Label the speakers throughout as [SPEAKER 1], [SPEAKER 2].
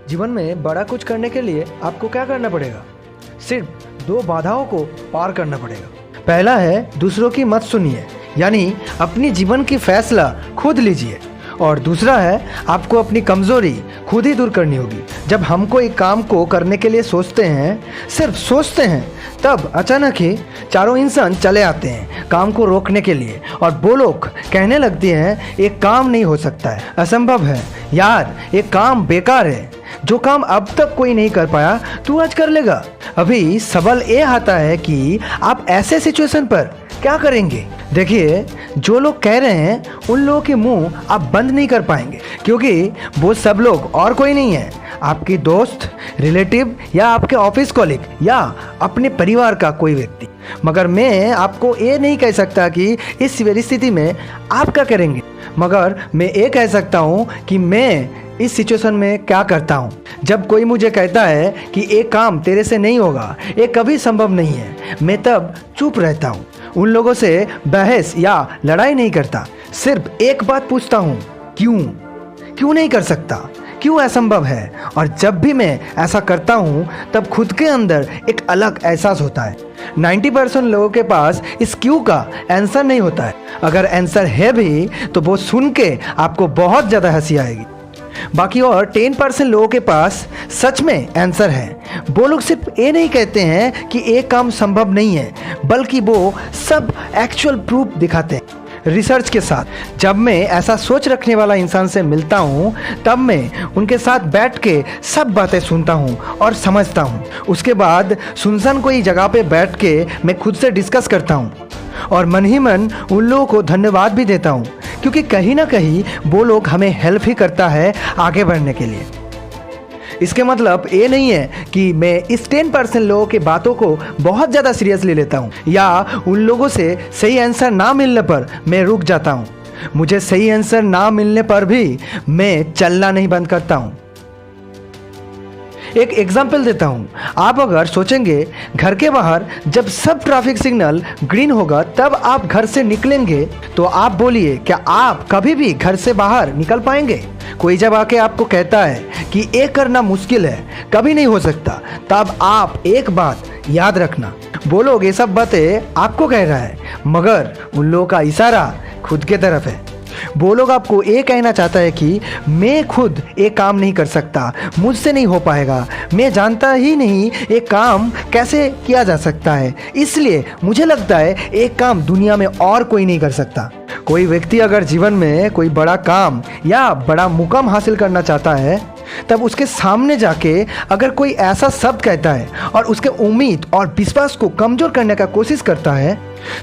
[SPEAKER 1] जीवन में बड़ा कुछ करने के लिए आपको क्या करना पड़ेगा? सिर्फ 2 बाधाओं को पार करना पड़ेगा। पहला है दूसरों की मत सुनिए, यानी अपनी जीवन की फैसला खुद लीजिए। और दूसरा है आपको अपनी कमज़ोरी खुद ही दूर करनी होगी। जब हमको एक काम को करने के लिए सोचते हैं, सिर्फ सोचते हैं, तब अचानक ही चारों इंसान चले आते हैं काम को रोकने के लिए, और वो लोग कहने लगते हैं एक काम नहीं हो सकता है, असंभव है, यार एक काम बेकार है, जो काम अब तक कोई नहीं कर पाया तू आज कर लेगा। अभी सवाल ये आता है कि आप ऐसे सिचुएशन पर क्या करेंगे? देखिए, जो लोग कह रहे हैं उन लोगों के मुंह आप बंद नहीं कर पाएंगे, क्योंकि वो सब लोग और कोई नहीं है, आपकी दोस्त, रिलेटिव या आपके ऑफिस कॉलीग या अपने परिवार का कोई व्यक्ति। मगर मैं आपको ये नहीं कह सकता कि इस परिस्थिति में आप क्या करेंगे, मगर मैं ये कह सकता हूँ कि मैं इस सिचुएशन में क्या करता हूँ। जब कोई मुझे कहता है कि एक काम तेरे से नहीं होगा, ये कभी संभव नहीं है, मैं तब चुप रहता हूँ। उन लोगों से बहस या लड़ाई नहीं करता, सिर्फ एक बात पूछता हूँ, क्यों नहीं कर सकता, क्यों असंभव है। और जब भी मैं ऐसा करता हूँ तब खुद के अंदर एक अलग एहसास होता है। 90% लोगों के पास इस क्यों का आंसर नहीं होता है। अगर आंसर है भी तो वो सुन के आपको बहुत ज़्यादा हंसी आएगी। बाकी और 10% लोगों के पास सच में आंसर है। वो लोग सिर्फ ये नहीं कहते हैं कि एक काम संभव नहीं है, बल्कि वो सब एक्चुअल प्रूफ दिखाते हैं रिसर्च के साथ। जब मैं ऐसा सोच रखने वाला इंसान से मिलता हूँ तब मैं उनके साथ बैठ के सब बातें सुनता हूँ और समझता हूँ। उसके बाद सुनसान कोई जगह पे बैठ के मैं खुद से डिस्कस करता हूँ और मन ही मन उन लोगों को धन्यवाद भी देता हूँ, क्योंकि कहीं ना कहीं वो लोग हमें हेल्प ही करता है आगे बढ़ने के लिए। इसके मतलब ये नहीं है कि मैं इस 10% लोगों की बातों को बहुत ज़्यादा सीरियसली लेता हूँ या उन लोगों से सही आंसर ना मिलने पर मैं रुक जाता हूँ। मुझे सही आंसर ना मिलने पर भी मैं चलना नहीं बंद करता हूँ। एक एग्जाम्पल देता हूँ। आप अगर सोचेंगे घर के बाहर जब सब ट्रैफिक सिग्नल ग्रीन होगा तब आप घर से निकलेंगे, तो आप बोलिए क्या आप कभी भी घर से बाहर निकल पाएंगे? कोई जब आके आपको कहता है कि ये करना मुश्किल है, कभी नहीं हो सकता, तब आप एक बात याद रखना, वो लोग ये सब बातें आपको कह रहा है, मगर उन लोगों का इशारा खुद के तरफ है। वो लोग आपको ये कहना चाहता है कि मैं खुद एक काम नहीं कर सकता, मुझसे नहीं हो पाएगा, मैं जानता ही नहीं एक काम कैसे किया जा सकता है, इसलिए मुझे लगता है एक काम दुनिया में और कोई नहीं कर सकता। कोई व्यक्ति अगर जीवन में कोई बड़ा काम या बड़ा मुकाम हासिल करना चाहता है, तब उसके सामने जाके अगर कोई ऐसा शब्द कहता है और उसके उम्मीद और विश्वास को कमज़ोर करने का कोशिश करता है,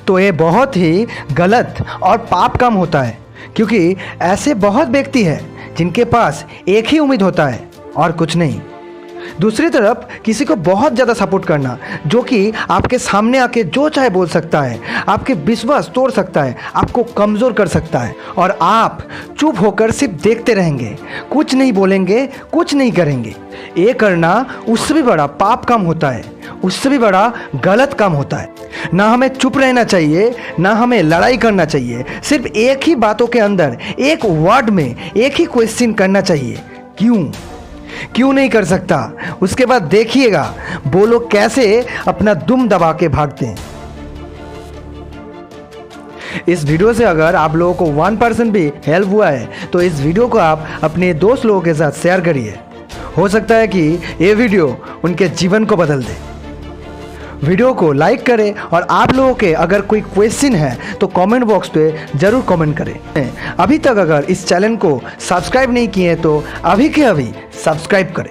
[SPEAKER 1] तो ये बहुत ही गलत और पाप काम होता है। क्योंकि ऐसे बहुत व्यक्ति हैं जिनके पास एक ही उम्मीद होता है और कुछ नहीं। दूसरी तरफ किसी को बहुत ज़्यादा सपोर्ट करना, जो कि आपके सामने आके जो चाहे बोल सकता है, आपके विश्वास तोड़ सकता है, आपको कमज़ोर कर सकता है, और आप चुप होकर सिर्फ देखते रहेंगे, कुछ नहीं बोलेंगे, कुछ नहीं करेंगे। ये करना उससे भी बड़ा पाप काम होता है, उससे भी बड़ा गलत काम होता है। ना हमें चुप रहना चाहिए, ना हमें लड़ाई करना चाहिए। सिर्फ एक ही बातों के अंदर, एक वर्ड में एक ही क्वेश्चन करना चाहिए, क्यों नहीं कर सकता। उसके बाद देखिएगा वो लोग कैसे अपना दुम दबा के भागते हैं। इस वीडियो से अगर आप लोगों को 1% भी हेल्प हुआ है तो इस वीडियो को आप अपने दोस्त लोगों के साथ शेयर करिए। हो सकता है कि ये वीडियो उनके जीवन को बदल दे। वीडियो को लाइक करें, और आप लोगों के अगर कोई क्वेश्चन है तो कमेंट बॉक्स पे ज़रूर कमेंट करें। अभी तक अगर इस चैनल को सब्सक्राइब नहीं किए तो अभी के अभी सब्सक्राइब करें।